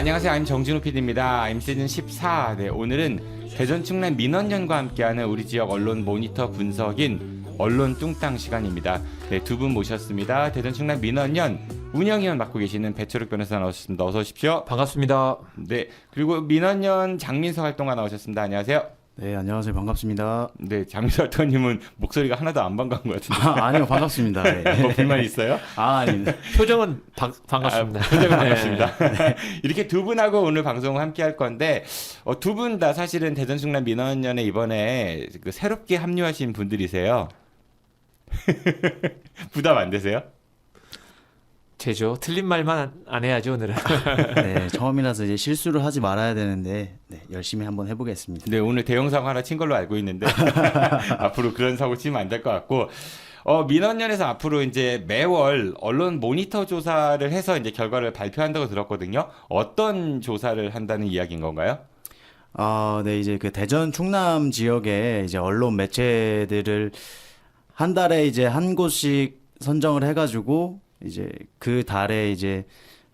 안녕하세요. I'm 정진호 PD입니다. I'm 시즌 14. 네, 오늘은 대전 충남 민원연과 함께하는 우리 지역 언론 모니터 분석인 언론 뚱땅 시간입니다. 네, 두 분 모셨습니다. 대전 충남 민원연 운영위원 맡고 계시는 배철욱 변호사 나오셨습니다. 어서 오십시오. 반갑습니다. 네, 그리고 민원연 장민석 활동가 나오셨습니다. 안녕하세요. 네, 안녕하세요. 반갑습니다. 네, 장민석 활동님은 목소리가 하나도 안 반가운 것 같은데. 아니요, 반갑습니다. 네. 뭐 불만 있어요? 아닙니다. 표정은 반갑습니다. 표정은 반갑습니다. 이렇게 두 분하고 오늘 방송을 함께 할 건데 두 분 다 사실은 대전 충남 민원연에 이번에 그 새롭게 합류하신 분들이세요. 부담 안 되세요? 제죠. 틀린 말만 안 해야죠, 오늘은. 네, 처음이라서 이제 실수를 하지 말아야 되는데 네, 열심히 한번 해보겠습니다. 네, 오늘 대형 사고 하나 친 걸로 알고 있는데 앞으로 그런 사고 치면 안 될 것 같고 민원연에서 앞으로 이제 매월 언론 모니터 조사를 해서 이제 결과를 발표한다고 들었거든요. 어떤 조사를 한다는 이야기인 건가요? 네, 이제 그 대전 충남 지역에 이제 언론 매체들을 한 달에 이제 한 곳씩 선정을 해가지고 이제 그 달에 이제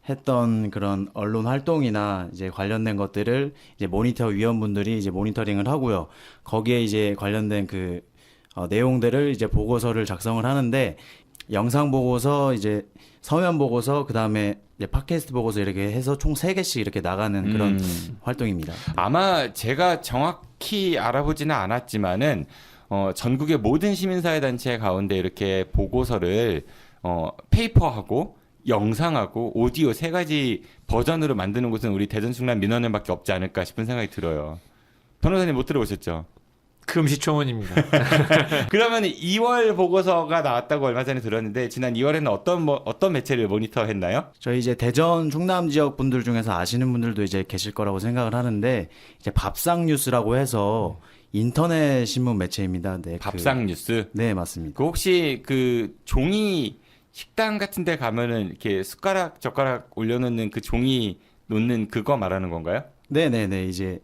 했던 그런 언론 활동이나 이제 관련된 것들을 이제 모니터 위원분들이 이제 모니터링을 하고요. 거기에 이제 관련된 그 내용들을 이제 보고서를 작성을 하는데 영상 보고서 이제 서면 보고서 그다음에 이제 팟캐스트 보고서 이렇게 해서 총 3개씩 이렇게 나가는 그런 활동입니다. 아마 제가 정확히 알아보지는 않았지만은 전국의 모든 시민사회단체 가운데 이렇게 보고서를 페이퍼하고 영상하고 오디오 3가지 버전으로 만드는 곳은 우리 대전 충남 민원연밖에 없지 않을까 싶은 생각이 들어요. 변호사님 못 들어보셨죠? 금시초문입니다. 그러면 2월 보고서가 나왔다고 얼마 전에 들었는데 지난 2월에는 어떤 매체를 모니터했나요? 저희 이제 대전 충남 지역 분들 중에서 아시는 분들도 이제 계실 거라고 생각을 하는데 이제 밥상 뉴스라고 해서 인터넷 신문 매체입니다. 네, 밥상 뉴스. 네, 맞습니다. 그 혹시 그 종이 식당 같은 데 가면은 이렇게 숟가락 젓가락 올려놓는 그 종이 놓는 그거 말하는 건가요? 네네네. 이제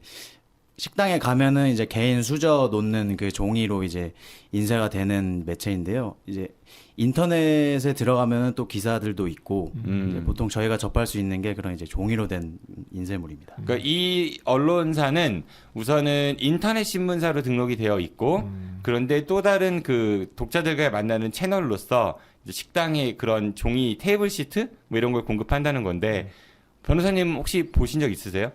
식당에 가면은 이제 개인 수저 놓는 그 종이로 이제 인쇄가 되는 매체인데요. 이제 인터넷에 들어가면은 또 기사들도 있고 이제 보통 저희가 접할 수 있는 게 그런 이제 종이로 된 인쇄물입니다. 그러니까 이 언론사는 우선은 인터넷 신문사로 등록이 되어 있고 그런데 또 다른 그 독자들과 만나는 채널로서 이제 식당에 그런 종이 테이블 시트 뭐 이런 걸 공급한다는 건데 변호사님 혹시 보신 적 있으세요?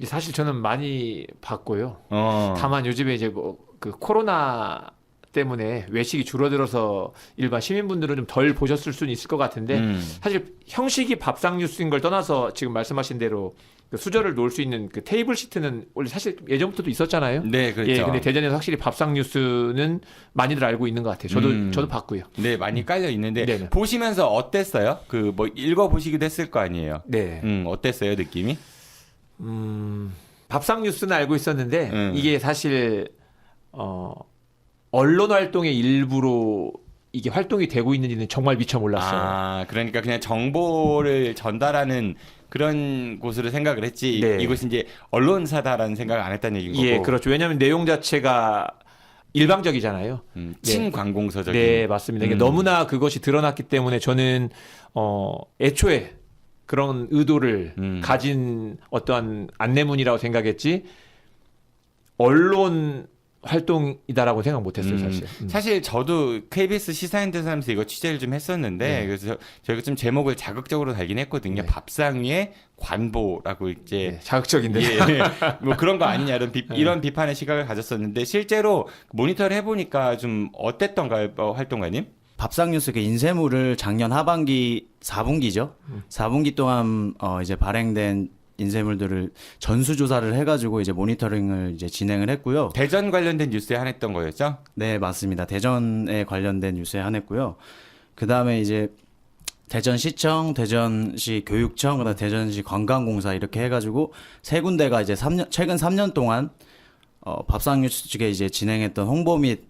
사실 저는 많이 봤고요. 어. 다만 요즘에 이제 뭐 그 코로나 때문에 외식이 줄어들어서 일반 시민분들은 좀 덜 보셨을 수는 있을 것 같은데 사실 형식이 밥상 뉴스인 걸 떠나서 지금 말씀하신 대로 그 수저를 놓을 수 있는 그 테이블 시트는 원래 사실 예전부터도 있었잖아요. 네, 그렇죠. 예, 근데 대전에서 확실히 밥상 뉴스는 많이들 알고 있는 것 같아요. 저도 봤고요. 네, 많이 깔려 있는데 네네. 보시면서 어땠어요? 그 뭐 읽어 보시기도 했을 거 아니에요. 네. 어땠어요, 느낌이? 밥상 뉴스는 알고 있었는데 이게 사실 언론 활동의 일부로 이게 활동이 되고 있는지는 정말 미처 몰랐어요. 아, 그러니까 그냥 정보를 전달하는 그런 곳으로 생각을 했지. 네. 이곳이 이제 언론사다라는 생각을 안 했다는 얘기인 거고. 예, 그렇죠. 왜냐하면 내용 자체가 일방적이잖아요. 친관공서적인. 네, 맞습니다. 이게 너무나 그것이 드러났기 때문에 저는 애초에 그런 의도를 가진 어떠한 안내문이라고 생각했지 언론 활동이다라고 생각 못했어요, 사실. 사실 저도 KBS 시사인터에서 하면서 이거 취재를 좀 했었는데 그래서 저희가 좀 제목을 자극적으로 달긴 했거든요. 밥상 위에 관보라고 이제 네, 자극적인데. 예, 뭐 그런 거 아니냐 이런 비판의 시각을 가졌었는데 실제로 모니터를 해보니까 좀 어땠던가요, 활동가님? 밥상 뉴스 그 인쇄물을 작년 하반기 4분기죠. 4분기 동안 이제 발행된 인쇄물들을 전수조사를 해가지고 이제 모니터링을 이제 진행을 했고요. 대전 관련된 뉴스에 한했던 거였죠? 네, 맞습니다. 대전에 관련된 뉴스에 한했고요. 그 다음에 이제 대전시청, 대전시 교육청, 그다음 대전시 관광공사 이렇게 해가지고 3군데가 이제 최근 3년 동안 밥상 뉴스 측에 이제 진행했던 홍보 및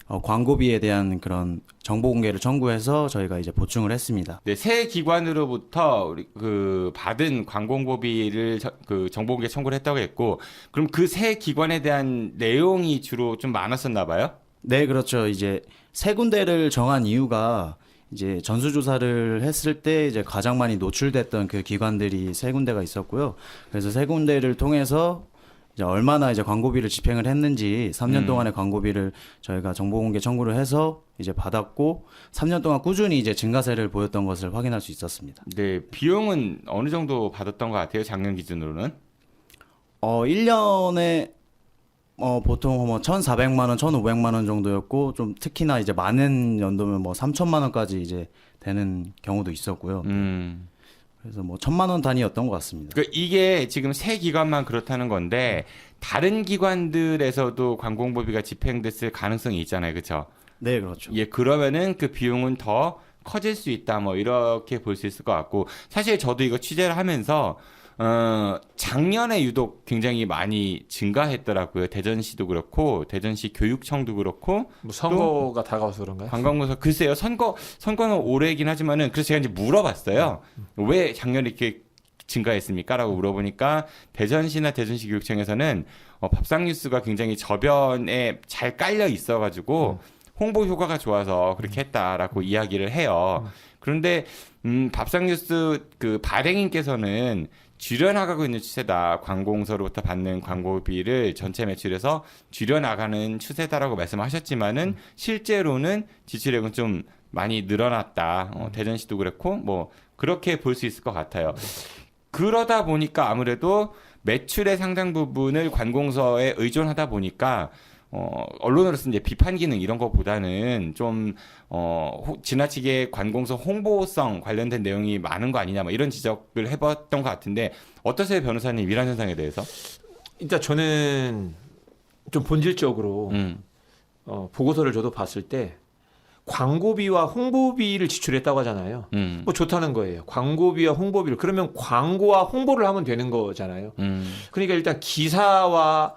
광고비에 대한 그런 정보 공개를 청구해서 저희가 이제 보충을 했습니다. 네, 새 기관으로부터 우리 그 받은 광고비를 그 정보 공개 청구를 했다고 했고, 그럼 그 새 기관에 대한 내용이 주로 좀 많았었나 봐요? 네, 그렇죠. 이제 3군데를 정한 이유가 이제 전수조사를 했을 때 이제 가장 많이 노출됐던 그 기관들이 세 군데가 있었고요. 그래서 세 군데를 통해서 이제 얼마나 이제 광고비를 집행을 했는지 3년 동안의 광고비를 저희가 정보공개 청구를 해서 이제 받았고 3년 동안 꾸준히 이제 증가세를 보였던 것을 확인할 수 있었습니다. 네, 비용은 어느 정도 받았던 것 같아요? 작년 기준으로는? 1년에 보통 뭐 1,400만 원, 1,500만 원 정도였고 좀 특히나 이제 많은 연도면 뭐 3천만 원까지 이제 되는 경우도 있었고요. 그래서 뭐 1,000만 원 단위였던 것 같습니다. 그러니까 이게 지금 세 기관만 그렇다는 건데 다른 기관들에서도 광고홍보비가 집행됐을 가능성이 있잖아요, 그렇죠? 네, 그렇죠. 예, 그러면은 그 비용은 더 커질 수 있다, 뭐 이렇게 볼 수 있을 것 같고 사실 저도 이거 취재를 하면서 작년에 유독 굉장히 많이 증가했더라고요. 대전시도 그렇고 대전시 교육청도 그렇고 뭐 선거가 다가와서 그런가요? 관광부서 글쎄요 선거는 올해이긴 하지만은 그래서 제가 이제 물어봤어요. 왜 작년에 이렇게 증가했습니까?라고 물어보니까 대전시나 대전시 교육청에서는 밥상뉴스가 굉장히 저변에 잘 깔려 있어가지고 홍보 효과가 좋아서 그렇게 했다라고 이야기를 해요. 그런데 밥상뉴스 그 발행인께서는 줄여나가고 있는 추세다. 관공서로부터 받는 광고비를 전체 매출에서 줄여나가는 추세다라고 말씀하셨지만은 실제로는 지출액은 좀 많이 늘어났다. 대전시도 그렇고 뭐 그렇게 볼 수 있을 것 같아요. 그러다 보니까 아무래도 매출의 상당 부분을 관공서에 의존하다 보니까 언론으로서 이제 비판 기능 이런 것보다는 좀 지나치게 관공서 홍보성 관련된 내용이 많은 거 아니냐 뭐 이런 지적을 해봤던 것 같은데 어떠세요, 변호사님, 이런 현상에 대해서? 일단 저는 좀 본질적으로 보고서를 저도 봤을 때 광고비와 홍보비를 지출했다고 하잖아요. 뭐 좋다는 거예요. 광고비와 홍보비를. 그러면 광고와 홍보를 하면 되는 거잖아요. 그러니까 일단 기사와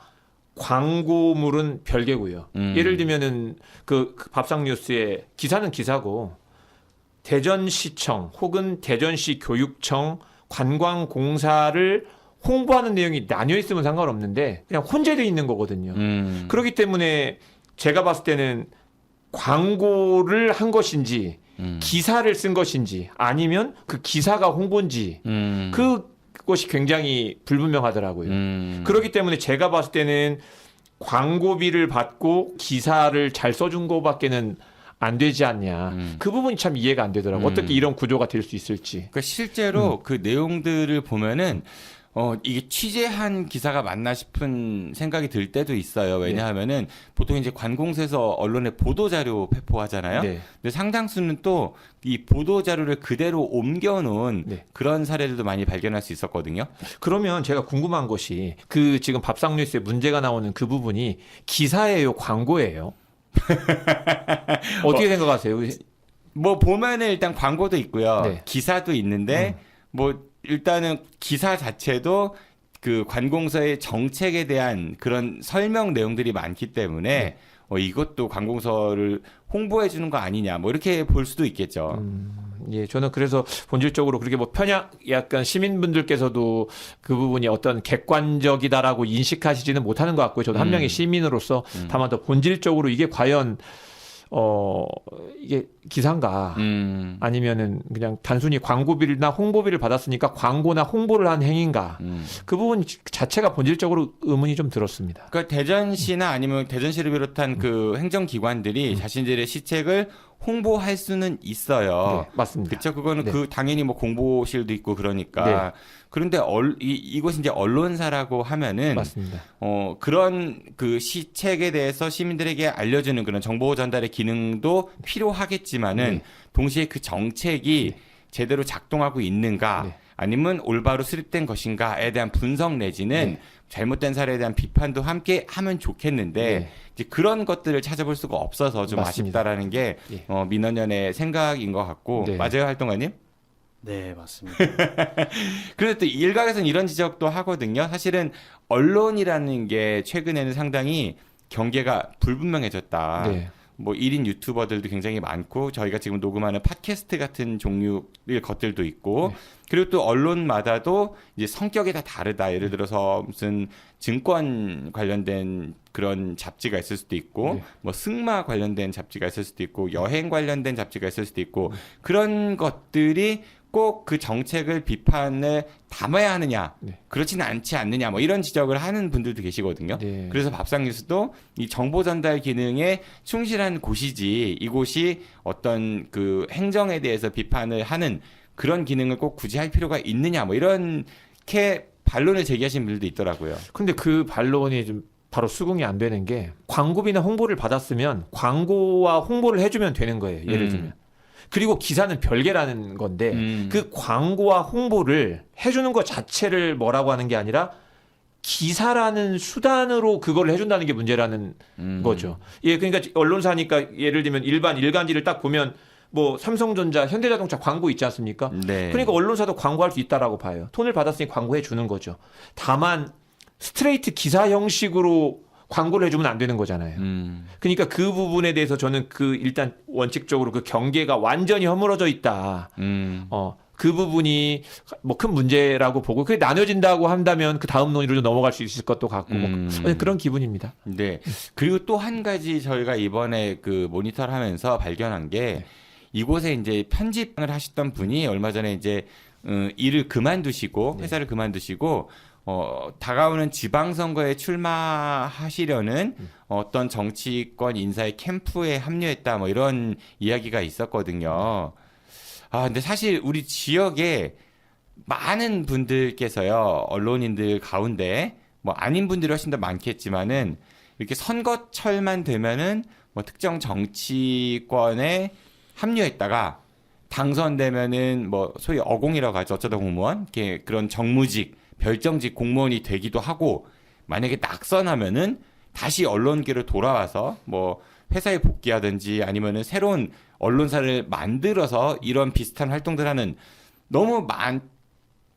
광고물은 별개고요. 예를 들면은 그 밥상뉴스의 기사는 기사고 대전시청 혹은 대전시 교육청 관광공사를 홍보하는 내용이 나뉘어 있으면 상관없는데 그냥 혼재되어 있는 거거든요. 그렇기 때문에 제가 봤을 때는 광고를 한 것인지 기사를 쓴 것인지 아니면 그 기사가 홍보인지 그것이 굉장히 불분명하더라고요. 그렇기 때문에 제가 봤을 때는 광고비를 받고 기사를 잘 써준 거밖에는 안 되지 않냐. 그 부분이 참 이해가 안 되더라고요. 어떻게 이런 구조가 될 수 있을지. 그러니까 실제로 그 내용들을 보면은 이게 취재한 기사가 맞나 싶은 생각이 들 때도 있어요. 왜냐하면은 보통 이제 관공서에서 언론에 보도자료 배포하잖아요. 네. 근데 상당수는 또 이 보도자료를 그대로 옮겨놓은 네. 그런 사례들도 많이 발견할 수 있었거든요. 그러면 제가 궁금한 것이 그 지금 밥상뉴스에 문제가 나오는 그 부분이 기사예요, 광고예요? 어떻게 생각하세요? 뭐 보면은 일단 광고도 있고요. 네. 기사도 있는데 뭐 일단은 기사 자체도 그 관공서의 정책에 대한 그런 설명 내용들이 많기 때문에 이것도 관공서를 홍보해 주는 거 아니냐 뭐 이렇게 볼 수도 있겠죠. 예, 저는 그래서 본질적으로 그렇게 뭐 편향 약간 시민분들께서도 그 부분이 어떤 객관적이다라고 인식하시지는 못하는 것 같고요. 저도 한 명의 시민으로서 다만 더 본질적으로 이게 과연 이게 기사인가 아니면은 그냥 단순히 광고비나 홍보비를 받았으니까 광고나 홍보를 한 행위인가 그 부분 자체가 본질적으로 의문이 좀 들었습니다. 그러니까 대전시나 아니면 대전시를 비롯한 그 행정기관들이 자신들의 시책을 홍보할 수는 있어요. 네, 맞습니다. 그렇죠. 그거는 네. 그 당연히 뭐 공보실도 있고 그러니까. 네. 그런데 이곳이 이제 언론사라고 하면은 맞습니다. 그런 그 시책에 대해서 시민들에게 알려주는 그런 정보 전달의 기능도 필요하겠지만은 네. 동시에 그 정책이 제대로 작동하고 있는가 네. 아니면 올바로 수립된 것인가에 대한 분석 내지는 네. 잘못된 사례에 대한 비판도 함께 하면 좋겠는데 네. 이제 그런 것들을 찾아볼 수가 없어서 좀 맞습니다. 아쉽다라는 게 예. 민원연의 생각인 것 같고 네. 맞아요, 활동가님? 네, 맞습니다. 그런데 또 일각에서는 이런 지적도 하거든요. 사실은 언론이라는 게 최근에는 상당히 경계가 불분명해졌다. 네. 뭐 1인 유튜버들도 굉장히 많고 저희가 지금 녹음하는 팟캐스트 같은 종류의 것들도 있고 그리고 또 언론마다도 이제 성격이 다 다르다. 예를 들어서 무슨 증권 관련된 그런 잡지가 있을 수도 있고 뭐 승마 관련된 잡지가 있을 수도 있고 여행 관련된 잡지가 있을 수도 있고 그런 것들이 꼭 그 정책을 비판을 담아야 하느냐 그렇지는 않지 않느냐 뭐 이런 지적을 하는 분들도 계시거든요. 그래서 밥상뉴스도 이 정보 전달 기능에 충실한 곳이지 이곳이 어떤 그 행정에 대해서 비판을 하는 그런 기능을 꼭 굳이 할 필요가 있느냐 뭐 이렇게 반론을 제기하신 분들도 있더라고요. 근데 그 반론이 좀 바로 수긍이 안 되는 게 광고비나 홍보를 받았으면 광고와 홍보를 해주면 되는 거예요. 예를 들면. 그리고 기사는 별개라는 건데 그 광고와 홍보를 해주는 것 자체를 뭐라고 하는 게 아니라 기사라는 수단으로 그걸 해준다는 게 문제라는 거죠. 예, 그러니까 언론사니까 예를 들면 일반 일간지를 딱 보면 뭐 삼성전자, 현대자동차 광고 있지 않습니까? 네. 그러니까 언론사도 광고할 수 있다라고 봐요. 돈을 받았으니 광고해 주는 거죠. 다만 스트레이트 기사 형식으로 광고를 해주면 안 되는 거잖아요. 그러니까 그 부분에 대해서 저는 그 일단 원칙적으로 그 경계가 완전히 허물어져 있다. 그 부분이 뭐 큰 문제라고 보고 그게 나눠진다고 한다면 그 다음 논의로 넘어갈 수 있을 것도 같고 뭐 그런 기분입니다. 네. 그리고 또 한 가지 저희가 이번에 그 모니터를 하면서 발견한 게 이곳에 이제 편집을 하셨던 분이 얼마 전에 이제 일을 그만두시고 회사를 그만두시고 다가오는 지방선거에 출마하시려는 어떤 정치권 인사의 캠프에 합류했다 뭐 이런 이야기가 있었거든요. 아, 근데 사실 우리 지역에 많은 분들께서요, 언론인들 가운데 뭐 아닌 분들이 훨씬 더 많겠지만은 이렇게 선거철만 되면은 뭐 특정 정치권에 합류했다가 당선되면은 뭐 소위 어공이라고 하죠. 어쩌다 공무원, 이렇게 그런 정무직 별정직 공무원이 되기도 하고 만약에 낙선하면은 다시 언론계로 돌아와서 뭐 회사에 복귀하든지 아니면은 새로운 언론사를 만들어서 이런 비슷한 활동들 하는 너무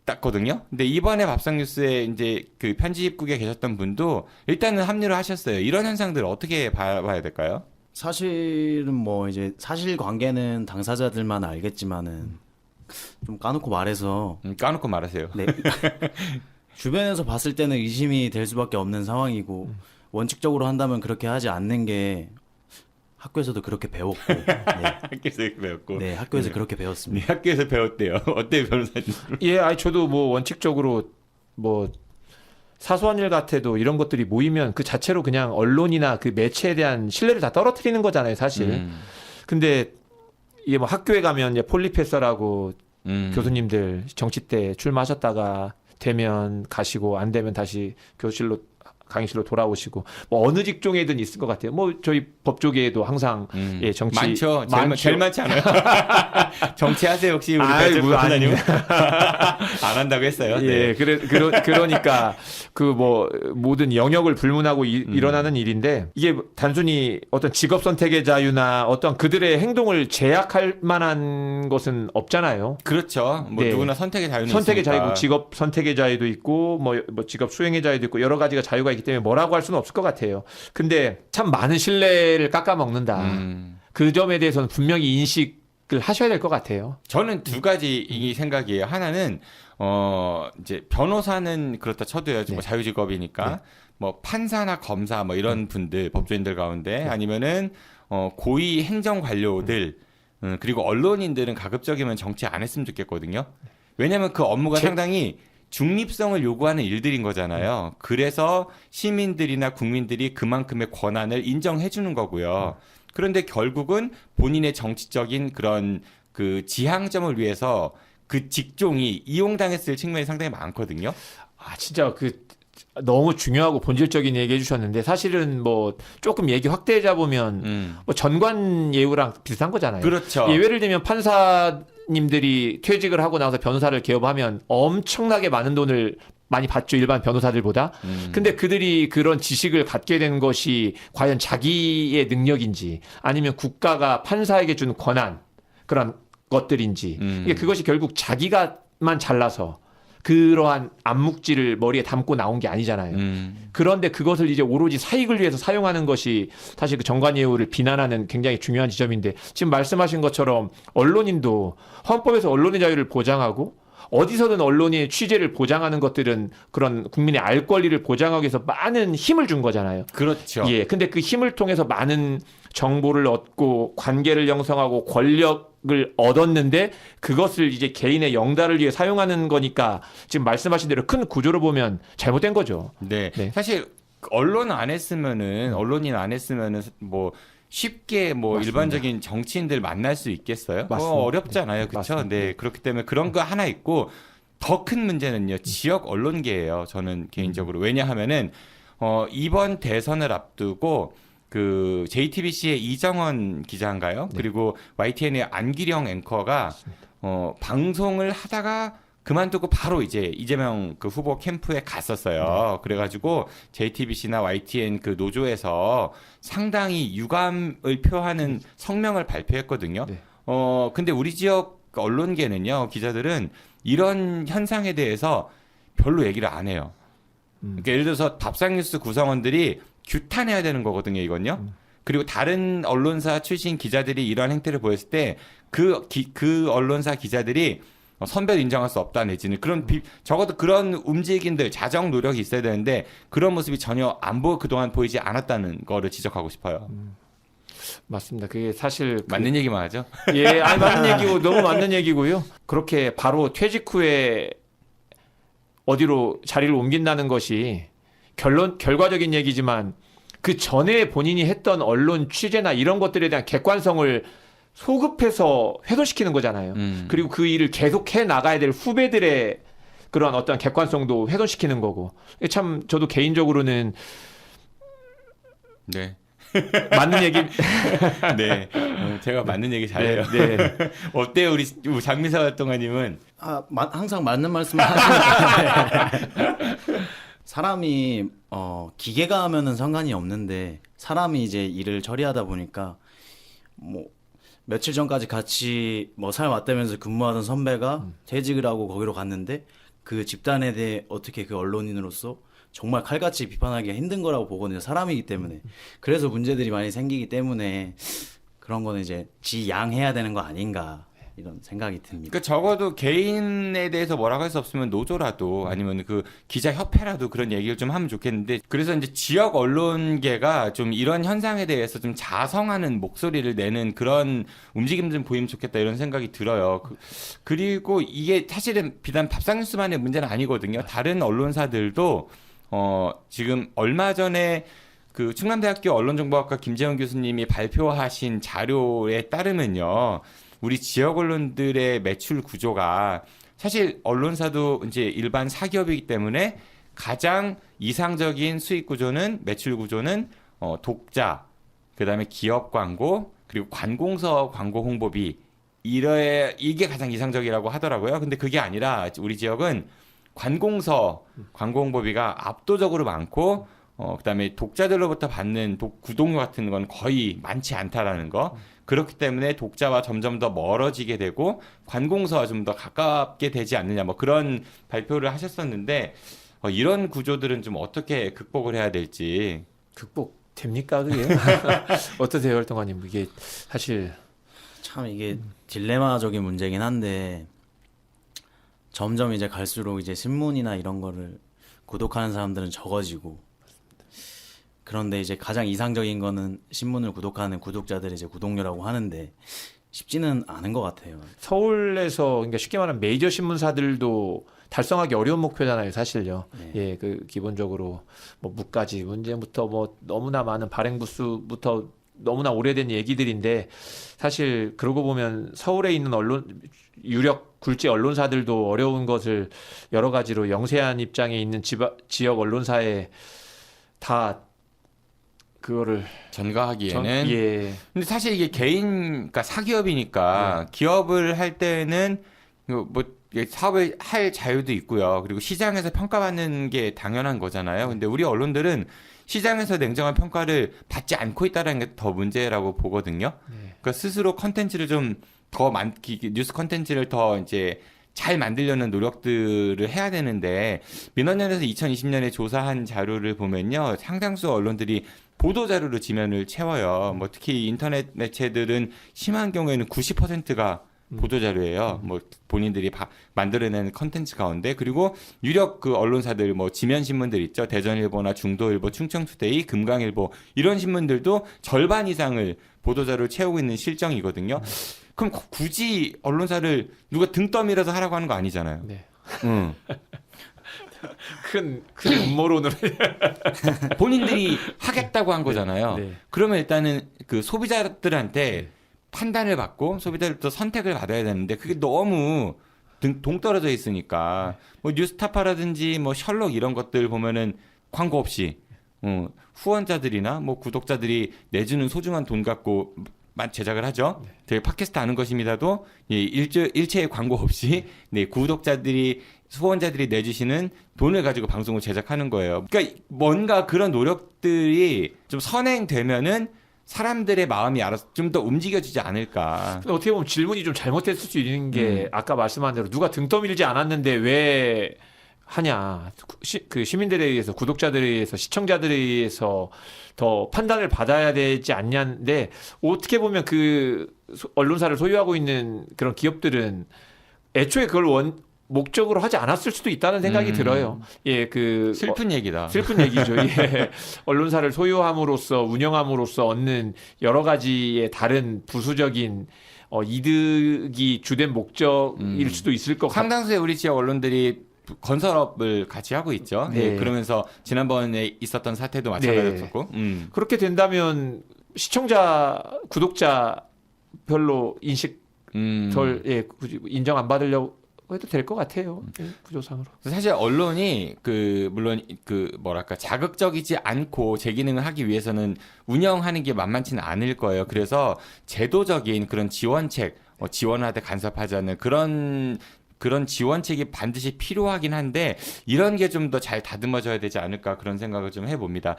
많았거든요. 근데 이번에 밥상뉴스에 이제 그 편집국에 계셨던 분도 일단은 합류를 하셨어요. 이런 현상들 어떻게 봐야 될까요? 사실은 뭐 이제 사실관계는 당사자들만 알겠지만은 좀 까놓고 말해서 까놓고 말하세요. 네. 주변에서 봤을 때는 의심이 될 수밖에 없는 상황이고 원칙적으로 한다면 그렇게 하지 않는 게 학교에서도 그렇게 배웠고 네. 학교에서 배웠고 네, 학교에서 그렇게 배웠습니다. 네, 학교에서 배웠대요. 어때요, 변호사님? 예, 아니 저도 뭐 원칙적으로 뭐 사소한 일 같아도 이런 것들이 모이면 그 자체로 그냥 언론이나 그 매체에 대한 신뢰를 다 떨어뜨리는 거잖아요, 사실. 근데 이게 뭐 학교에 가면 이제 폴리페서라고 교수님들 정치 때 출마하셨다가 되면 가시고 안 되면 다시 교실로 강의실로 돌아오시고 뭐 어느 직종에든 있을 것 같아요. 뭐 저희 법조계에도 항상 예, 정치 많죠. 제일 많지 않아요? 정치하세요 혹시 우리 아이고, 변호사님? 안 한다고 했어요. 예, 네. 그러니까 그 뭐 모든 영역을 불문하고 일어나는 일인데 이게 단순히 어떤 직업 선택의 자유나 어떤 그들의 행동을 제약할 만한 것은 없잖아요. 그렇죠. 뭐 네. 누구나 선택의 자유는 선택의 있으니까. 자유고 직업 선택의 자유도 있고 뭐 직업 수행의 자유도 있고 여러 가지가 자유가 있기 때문에 뭐라고 할 수는 없을 것 같아요. 근데 참 많은 신뢰를 깎아먹는다. 그 점에 대해서는 분명히 인식을 하셔야 될 것 같아요. 저는 두 가지 이 생각이에요. 하나는 이제 변호사는 그렇다 쳐도요. 뭐 자유직업이니까 뭐 판사나 검사 뭐 이런 분들 법조인들 가운데 아니면은 고위 행정관료들 그리고 언론인들은 가급적이면 정치 안 했으면 좋겠거든요. 왜냐하면 그 업무가 상당히 중립성을 요구하는 일들인 거잖아요. 그래서 시민들이나 국민들이 그만큼의 권한을 인정해 주는 거고요. 그런데 결국은 본인의 정치적인 그런 그 지향점을 위해서 그 직종이 이용당했을 측면이 상당히 많거든요. 아, 진짜 너무 중요하고 본질적인 얘기 해주셨는데 사실은 뭐 조금 얘기 확대해 보면 뭐 전관 예우랑 비슷한 거잖아요. 그렇죠. 예를 들면 판사님들이 퇴직을 하고 나서 변호사를 개업하면 엄청나게 많은 돈을 많이 받죠, 일반 변호사들보다. 근데 그들이 그런 지식을 갖게 된 것이 과연 자기의 능력인지 아니면 국가가 판사에게 준 권한 그런 것들인지 이게 그것이 결국 자기가만 잘나서 그러한 암묵지를 머리에 담고 나온 게 아니잖아요. 그런데 그것을 이제 오로지 사익을 위해서 사용하는 것이 사실 그 정관예우를 비난하는 굉장히 중요한 지점인데 지금 말씀하신 것처럼 언론인도 헌법에서 언론의 자유를 보장하고 어디서든 언론의 취재를 보장하는 것들은 그런 국민의 알 권리를 보장하기 위해서 많은 힘을 준 거잖아요. 그렇죠. 예. 근데 그 힘을 통해서 많은 정보를 얻고 관계를 형성하고 권력을 얻었는데 그것을 이제 개인의 영달을 위해 사용하는 거니까 지금 말씀하신 대로 큰 구조로 보면 잘못된 거죠. 네. 네. 사실 언론인 안 했으면은 뭐 쉽게 뭐 맞습니다. 일반적인 정치인들 만날 수 있겠어요? 맞습니다. 어렵잖아요. 그렇죠? 맞습니다. 네. 그렇기 때문에 그런 거 하나 있고 더 큰 문제는요. 지역 언론계예요. 저는 개인적으로. 왜냐하면은 이번 대선을 앞두고 그 JTBC의 이정원 기자인가요? 네. 그리고 YTN의 안기령 앵커가 방송을 하다가 그만두고 바로 이제 이재명 그 후보 캠프에 갔었어요. 그래가지고 JTBC나 YTN 그 노조에서 상당히 유감을 표하는 성명을 발표했거든요. 네. 근데 우리 지역 언론계는요, 기자들은 이런 현상에 대해서 별로 얘기를 안 해요. 그러니까 예를 들어서 밥상뉴스 구성원들이 규탄해야 되는 거거든요, 이건요. 그리고 다른 언론사 출신 기자들이 이러한 행태를 보였을 때 그 언론사 기자들이 선별 인정할 수 없다 내지는 그런 적어도 그런 움직임들 자정 노력이 있어야 되는데 그런 모습이 전혀 그동안 보이지 않았다는 거를 지적하고 싶어요. 맞습니다. 그게 사실 맞는 얘기만 하죠. 예, 아니 맞는 얘기고 너무 맞는 얘기고요. 그렇게 바로 퇴직 후에 어디로 자리를 옮긴다는 것이 결과적인 얘기지만 그 전에 본인이 했던 언론 취재나 이런 것들에 대한 객관성을 소급해서 훼손시키는 거잖아요. 그리고 그 일을 계속해 나가야 될 후배들의 그런 어떤 객관성도 훼손시키는 거고. 참 저도 개인적으로는 네. 맞는 얘기. 네. 제가 맞는 얘기 잘해요. 네, 네. 어때요, 우리 장미사 활동가님은? 항상 맞는 말씀을 하시는데 사람이 기계가 하면은 상관이 없는데 사람이 이제 일을 처리하다 보니까 뭐 며칠 전까지 같이 뭐 살 맞대면서 근무하던 선배가 퇴직을 하고 거기로 갔는데 그 집단에 대해 어떻게 그 언론인으로서 정말 칼같이 비판하기가 힘든 거라고 보거든요. 사람이기 때문에. 그래서 문제들이 많이 생기기 때문에 그런 거는 이제 지양해야 되는 거 아닌가 이런 생각이 듭니다. 그러니까 적어도 개인에 대해서 뭐라고 할 수 없으면 노조라도 아니면 그 기자협회라도 그런 얘기를 좀 하면 좋겠는데 그래서 이제 지역 언론계가 좀 이런 현상에 대해서 좀 자성하는 목소리를 내는 그런 움직임 좀 보이면 좋겠다 이런 생각이 들어요. 그리고 이게 사실은 비단 밥상뉴스만의 문제는 아니거든요. 다른 언론사들도 지금 얼마 전에 그 충남대학교 언론정보학과 김재원 교수님이 발표하신 자료에 따르면요. 우리 지역 언론들의 매출 구조가 사실 언론사도 이제 일반 사기업이기 때문에 가장 이상적인 수익 구조는 매출 구조는 독자, 그다음에 기업 광고, 그리고 관공서 광고 홍보비 이게 가장 이상적이라고 하더라고요. 근데 그게 아니라 우리 지역은 관공서 광고 홍보비가 압도적으로 많고 그다음에 독자들로부터 받는 구독료 같은 건 거의 많지 않다라는 거. 그렇기 때문에 독자와 점점 더 멀어지게 되고 관공서와 좀 더 가깝게 되지 않느냐 뭐 그런 발표를 하셨었는데 이런 구조들은 좀 어떻게 극복을 해야 될지. 극복됩니까 그게? 어떠세요 활동가님? 이게 사실 참 이게 딜레마적인 문제긴 한데 점점 이제 갈수록 이제 신문이나 이런 거를 구독하는 사람들은 적어지고 그런데 이제 가장 이상적인 거는 신문을 구독하는 구독자들의 이제 구독료라고 하는데 쉽지는 않은 것 같아요. 서울에서 그러니까 쉽게 말하면 메이저 신문사들도 달성하기 어려운 목표잖아요, 사실요. 네. 예, 그 기본적으로 뭐 무가지 문제부터 뭐 너무나 많은 발행 부수부터 너무나 오래된 얘기들인데 사실 그러고 보면 서울에 있는 유력 굴지 언론사들도 어려운 것을 여러 가지로 영세한 입장에 있는 지역 언론사에 다 그거를 전가하기에는 예. 근데 사실 이게 그러니까 사기업이니까 기업을 할 때는 뭐 사업을 할 자유도 있고요. 그리고 시장에서 평가받는 게 당연한 거잖아요. 근데 우리 언론들은 시장에서 냉정한 평가를 받지 않고 있다는 게 더 문제라고 보거든요. 그러니까 스스로 컨텐츠를 좀 더 뉴스 컨텐츠를 더 이제 잘 만들려는 노력들을 해야 되는데 민원연에서 2020년에 조사한 자료를 보면요. 상당수 언론들이 보도 자료로 지면을 채워요. 뭐 특히 인터넷 매체들은 심한 경우에는 90%가 보도 자료예요. 뭐 본인들이 만들어낸 컨텐츠 가운데 그리고 유력 그 언론사들 뭐 지면 신문들 있죠. 대전일보나 중도일보, 충청투데이, 금강일보 이런 신문들도 절반 이상을 보도 자료를 채우고 있는 실정이거든요. 그럼 굳이 언론사를 누가 등 떠밀어서 하라고 하는 거 아니잖아요. 네. 응. 큰 음모론으로 본인들이 하겠다고 한 거잖아요. 네. 그러면 일단은 그 소비자들한테 판단을 받고 소비자들부터 선택을 받아야 되는데 그게 너무 동떨어져 있으니까 뭐 뉴스타파라든지 뭐 셜록 이런 것들 보면은 광고 없이 후원자들이나 뭐 구독자들이 내주는 소중한 돈 갖고 제작을 하죠. 저희 팟캐스트 아는 것입니다도 일체의 광고 없이 네, 구독자들이 후원자들이 내주시는 돈을 가지고 방송을 제작하는 거예요. 그러니까 뭔가 그런 노력들이 좀 선행되면은 사람들의 마음이 알아서 좀 더 움직여지지 않을까. 근데 어떻게 보면 질문이 좀 잘못됐을 수 있는 게 아까 말씀한 대로 누가 등 떠밀지 않았는데 왜 하냐. 그 시민들에 의해서 구독자들에 의해서 시청자들에 의해서 더 판단을 받아야 되지 않냐인데 어떻게 보면 그 언론사를 소유하고 있는 그런 기업들은 애초에 그걸 목적으로 하지 않았을 수도 있다는 생각이 들어요. 예, 그 슬픈 얘기다. 슬픈 얘기죠. 예. 언론사를 소유함으로써 운영함으로써 얻는 여러 가지의 다른 부수적인 이득이 주된 목적일 수도 있을 것 같아요. 상당수의 우리 지역 언론들이 건설업을 같이 하고 있죠. 네. 네, 그러면서 지난번에 있었던 사태도 마찬가지였었고. 그렇게 된다면 시청자, 구독자 별로 인식 덜 굳이 인정 안 받으려고 해도 될 것 같아요. 구조상으로. 사실 언론이 물론 뭐랄까 자극적이지 않고 제 기능을 하기 위해서는 운영하는 게 만만치는 않을 거예요. 그래서 제도적인 그런 지원책, 지원하되 간섭하자는 그런 지원책이 반드시 필요하긴 한데 이런 게 좀 더 잘 다듬어져야 되지 않을까 그런 생각을 좀 해봅니다.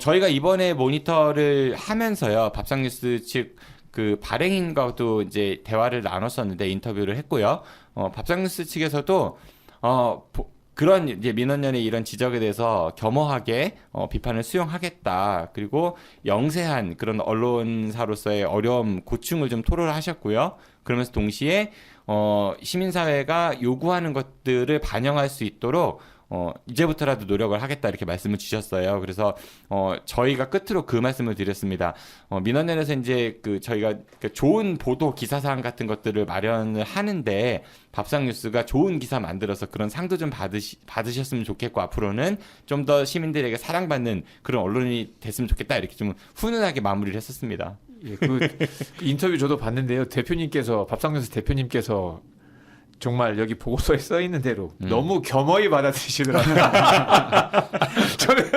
저희가 이번에 모니터를 하면서요. 밥상뉴스 측 그 발행인과도 이제 대화를 나눴었는데 인터뷰를 했고요. 밥상뉴스 측에서도 그런 이제 민원연의 이런 지적에 대해서 겸허하게 비판을 수용하겠다. 그리고 영세한 그런 언론사로서의 어려움, 고충을 좀 토로를 하셨고요. 그러면서 동시에 시민사회가 요구하는 것들을 반영할 수 있도록 이제부터라도 노력을 하겠다 이렇게 말씀을 주셨어요. 그래서 저희가 끝으로 그 말씀을 드렸습니다. 민원연에서 이제 저희가 좋은 보도 기사사항 같은 것들을 마련을 하는데 밥상뉴스가 좋은 기사 만들어서 그런 상도 좀 받으셨으면 좋겠고 앞으로는 좀 더 시민들에게 사랑받는 그런 언론이 됐으면 좋겠다 이렇게 좀 훈훈하게 마무리를 했었습니다. 예, 그 인터뷰 저도 봤는데요. 밥상뉴스 대표님께서 정말 여기 보고서에 써 있는 대로 너무 겸허히 받아들이시더라고요. 저는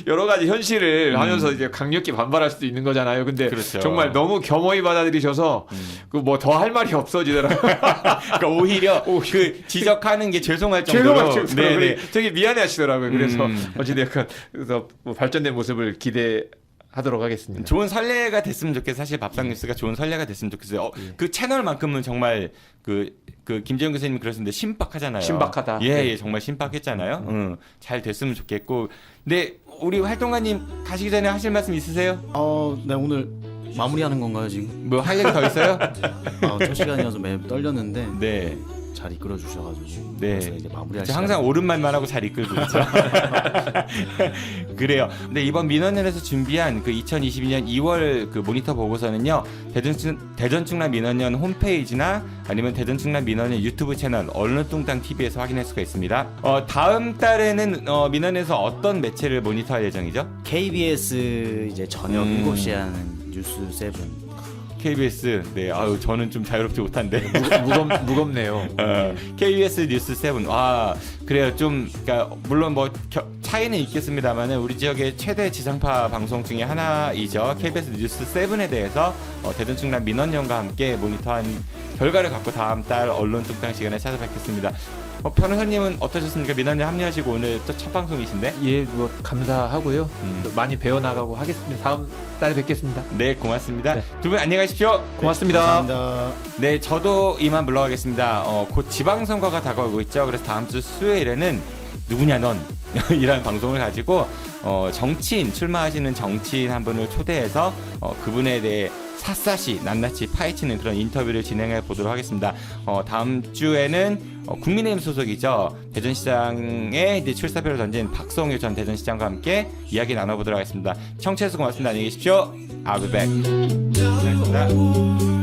여러 가지 현실을 하면서 이제 강력히 반발할 수도 있는 거잖아요. 근데 그렇죠. 정말 너무 겸허히 받아들이셔서 그 뭐 더 할 말이 없어지더라고요. 그러니까 오히려 그 지적하는 게 죄송할 정도로 네네. 되게 미안해하시더라고요. 그래서 어찌됐건 그래서 뭐 발전된 모습을 기대하도록 하겠습니다. 좋은 선례가 됐으면 좋겠어요. 사실 밥상뉴스가 좋은 선례가 됐으면 좋겠어요. 그 채널만큼은 정말 그 김재용 교수님 그러셨는데 신박하잖아요. 신박하다. 예, 정말 신박했잖아요. 잘 됐으면 좋겠고. 근데 우리 활동가님 가시기 전에 하실 말씀 있으세요? 네, 오늘 마무리하는 건가요, 지금? 뭐 할 얘기 더 있어요? 첫 시간이어서 매우 떨렸는데 네. 잘 이끌어 주셔가지고 네. 그래서 이제 마무리할 항상 시간. 옳은 말만 하고 잘 이끌고 있죠. 그래요. 근데 이번 민원연에서 준비한 그 2022년 2월 그 모니터 보고서는요. 대전 충남 민원연 홈페이지나 아니면 대전 충남 민원연 유튜브 채널 언론뚱땅 TV에서 확인할 수가 있습니다. 다음 달에는 민원에서 어떤 매체를 모니터할 예정이죠? KBS 이제 저녁 7시에 하는 뉴스 7. KBS. 네. 아유 저는 좀 자유롭지 못한데. 무겁네요. KBS 뉴스 7. 그래요. 그러니까 물론 뭐 차이는 있겠습니다만은 우리 지역의 최대 지상파 방송 중에 하나이죠. KBS 뉴스 7에 대해서 대전 충남 민원연과 함께 모니터한 결과를 갖고 다음 달 언론 뚱땅 시간에 찾아뵙겠습니다. 변호사님은 어떠셨습니까? 민원에 합류하시고 오늘 또 첫 방송이신데. 예, 뭐 감사하고요. 또 많이 배워나가고 하겠습니다. 다음 달에 뵙겠습니다. 네, 고맙습니다. 네. 두 분 안녕히 가십시오. 고맙습니다. 감사합니다. 네, 저도 이만 물러가겠습니다. 곧 지방선거가 다가오고 있죠. 그래서 다음 주 수요일에는 누구냐 넌 이라는 방송을 가지고 정치인 출마하시는 정치인 한 분을 초대해서 그분에 대해 샅샅이 낱낱이 파헤치는 그런 인터뷰를 진행해 보도록 하겠습니다. 다음 주에는 국민의힘 소속이죠. 대전시장에 이제 출사표를 던진 박성유 전 대전시장과 함께 이야기 나눠보도록 하겠습니다. 청취해주셔서 고맙습니다. 안녕히 계십시오. I'll be back. 감사합니다.